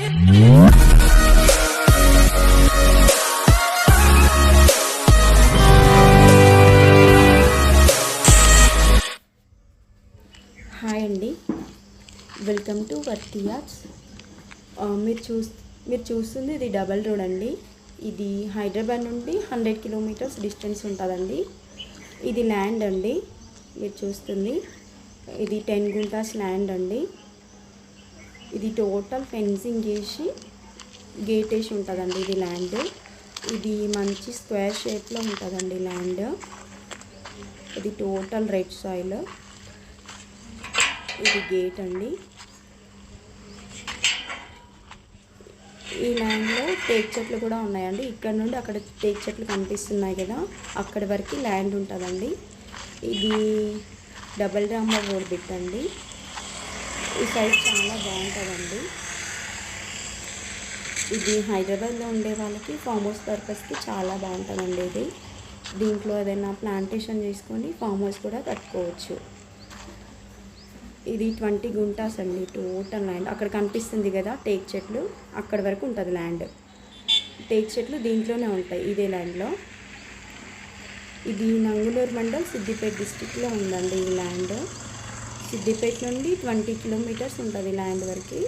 Hi అండి, welcome to వర్తి yards. మీరు చూస్తుంది ఇది డబల్ రోడ్ అండి. ఇది హైదరాబాద్ నుండి 100 కిలోమీటర్స్ డిస్టెన్స్ ఉంటుందండి. ఇది ల్యాండ్ అండి. మీరు చూస్తుంది ఇది 10 గుంటాస్ ల్యాండ్ అండి. ఇది టోటల్ ఫెన్సింగ్ చేసి గేట్ వేసి ఉంటుందండి. ఇది ల్యాండ్, ఇది మంచి స్క్వేర్ షేప్లో ఉంటుందండి ల్యాండ్. ఇది టోటల్ రెడ్ సాయిల్. ఇది గేట్ అండి. ఈ ల్యాండ్లో టేక్ చెట్లు కూడా ఉన్నాయండి. ఇక్కడ నుండి అక్కడ టేక్ చెట్లు కనిపిస్తున్నాయి కదా, అక్కడి వరకు ల్యాండ్ ఉంటుందండి. ఇది డబల్ డాంబర్ రోడ్ బిట్ అండి. ఈ సైడ్ చాలా బాగుంటుందండి. ఇది హైదరాబాద్లో ఉండే వాళ్ళకి ఫామ్ హౌస్ పర్పస్కి చాలా బాగుంటుందండి. ఇది దీంట్లో ఏదైనా ప్లాంటేషన్ చేసుకొని ఫామ్ హౌస్ కూడా కట్టుకోవచ్చు. ఇది 20 గుంటాస్ అండి టోటల్ ల్యాండ్. అక్కడ కనిపిస్తుంది కదా టేక్ చెట్లు, అక్కడి వరకు ఉంటుంది ల్యాండ్. టేక్ చెట్లు దీంట్లోనే ఉంటాయి ఇదే ల్యాండ్లో. ఇది నంగునూరు మండల్ సిద్దిపేట డిస్టిక్లో ఉందండి ఈ ల్యాండ్. సిద్దిపేట నుండి 20 కిలోమీటర్స్ ఉంటుంది ల్యాండ్ వరకు.